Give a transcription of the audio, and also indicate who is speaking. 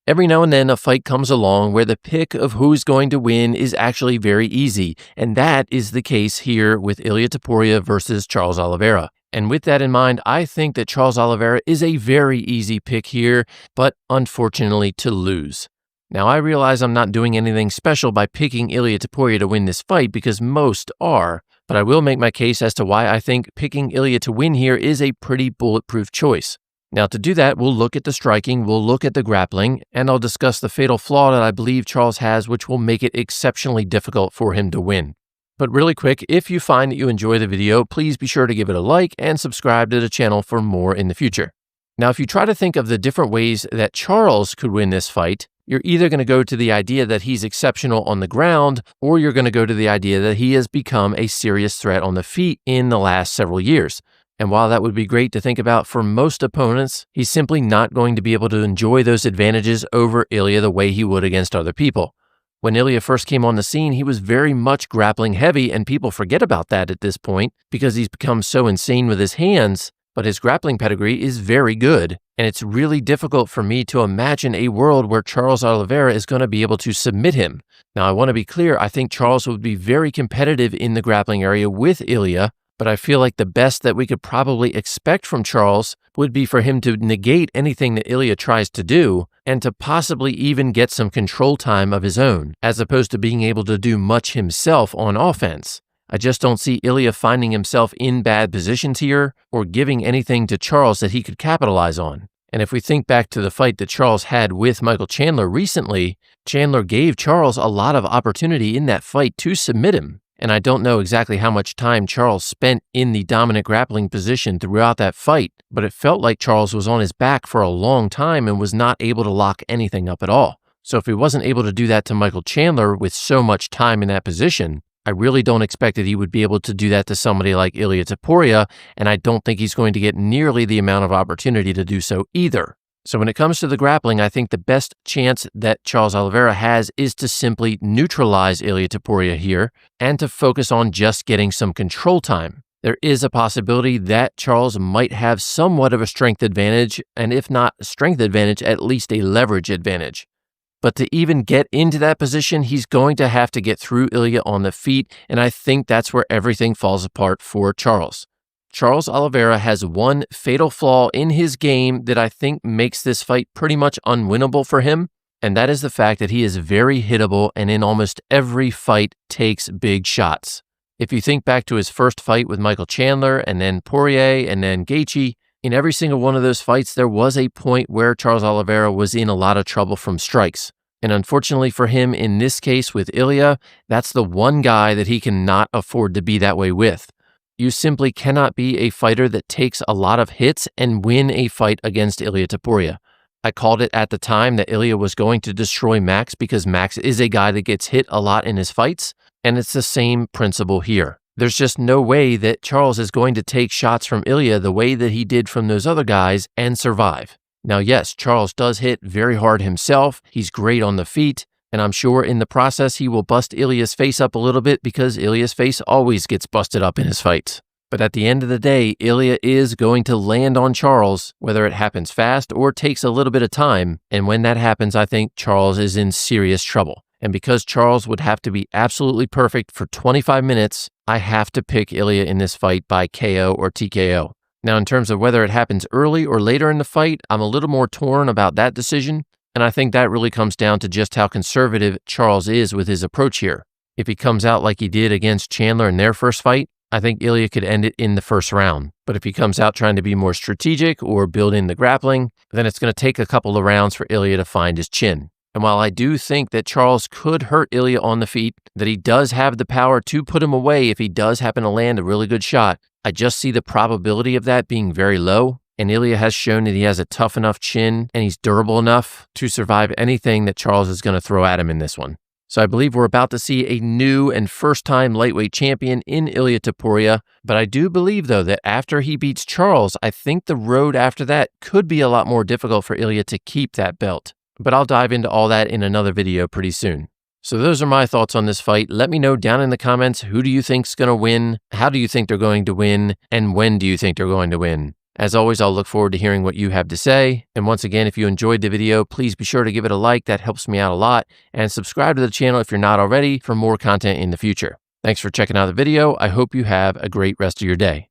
Speaker 1: Every now and then a fight comes along where the pick of who's going to win is actually very easy, and that is the case here with Ilia Topuria versus Charles Oliveira. And with that in mind, I think that Charles Oliveira is a very easy pick here, but unfortunately to lose. Now, I realize I'm not doing anything special by picking Ilia Topuria to win this fight because most are, but I will make my case as to why I think picking Ilia to win here is a pretty bulletproof choice. Now, to do that, we'll look at the striking, we'll look at the grappling, and I'll discuss the fatal flaw that I believe Charles has, which will make it exceptionally difficult for him to win. But really quick, if you find that you enjoy the video, please be sure to give it a like and subscribe to the channel for more in the future. Now, if you try to think of the different ways that Charles could win this fight, you're either going to go to the idea that he's exceptional on the ground, or you're going to go to the idea that he has become a serious threat on the feet in the last several years. And while that would be great to think about for most opponents, he's simply not going to be able to enjoy those advantages over Ilia the way he would against other people. When Ilia first came on the scene, he was very much grappling heavy, and people forget about that at this point because he's become so insane with his hands, but his grappling pedigree is very good, and it's really difficult for me to imagine a world where Charles Oliveira is going to be able to submit him. Now, I want to be clear, I think Charles would be very competitive in the grappling area with Ilia, but I feel like the best that we could probably expect from Charles would be for him to negate anything that Ilia tries to do and to possibly even get some control time of his own, as opposed to being able to do much himself on offense. I just don't see Ilia finding himself in bad positions here or giving anything to Charles that he could capitalize on. And if we think back to the fight that Charles had with Michael Chandler recently, Chandler gave Charles a lot of opportunity in that fight to submit him. And I don't know exactly how much time Charles spent in the dominant grappling position throughout that fight, but it felt like Charles was on his back for a long time and was not able to lock anything up at all. So if he wasn't able to do that to Michael Chandler with so much time in that position, I really don't expect that he would be able to do that to somebody like Ilia Topuria, and I don't think he's going to get nearly the amount of opportunity to do so either. So when it comes to the grappling, I think the best chance that Charles Oliveira has is to simply neutralize Ilia Topuria here and to focus on just getting some control time. There is a possibility that Charles might have somewhat of a strength advantage, and if not a strength advantage, at least a leverage advantage. But to even get into that position, he's going to have to get through Ilia on the feet, and I think that's where everything falls apart for Charles. Charles Oliveira has one fatal flaw in his game that I think makes this fight pretty much unwinnable for him, and that is the fact that he is very hittable and in almost every fight takes big shots. If you think back to his first fight with Michael Chandler and then Poirier and then Gaethje, in every single one of those fights there was a point where Charles Oliveira was in a lot of trouble from strikes. And unfortunately for him in this case with Ilia, that's the one guy that he cannot afford to be that way with. You simply cannot be a fighter that takes a lot of hits and win a fight against Ilia Topuria. I called it at the time that Ilia was going to destroy Max because Max is a guy that gets hit a lot in his fights, and it's the same principle here. There's just no way that Charles is going to take shots from Ilia the way that he did from those other guys and survive. Now, yes, Charles does hit very hard himself. He's great on the feet. And I'm sure in the process he will bust Ilia's face up a little bit because Ilia's face always gets busted up in his fights. But at the end of the day, Ilia is going to land on Charles, whether it happens fast or takes a little bit of time. And when that happens, I think Charles is in serious trouble. And because Charles would have to be absolutely perfect for 25 minutes, I have to pick Ilia in this fight by KO or TKO. Now, in terms of whether it happens early or later in the fight, I'm a little more torn about that decision. And I think that really comes down to just how conservative Charles is with his approach here. If he comes out like he did against Chandler in their first fight, I think Ilia could end it in the first round. But if he comes out trying to be more strategic or build in the grappling, then it's going to take a couple of rounds for Ilia to find his chin. And while I do think that Charles could hurt Ilia on the feet, that he does have the power to put him away if he does happen to land a really good shot, I just see the probability of that being very low. And Ilia has shown that he has a tough enough chin and he's durable enough to survive anything that Charles is going to throw at him in this one. So I believe we're about to see a new and first-time lightweight champion in Ilia Topuria, but I do believe, though, that after he beats Charles, I think the road after that could be a lot more difficult for Ilia to keep that belt. But I'll dive into all that in another video pretty soon. So those are my thoughts on this fight. Let me know down in the comments, who do you think's going to win? How do you think they're going to win? And when do you think they're going to win? As always, I'll look forward to hearing what you have to say. And once again, if you enjoyed the video, please be sure to give it a like. That helps me out a lot. And subscribe to the channel if you're not already for more content in the future. Thanks for checking out the video. I hope you have a great rest of your day.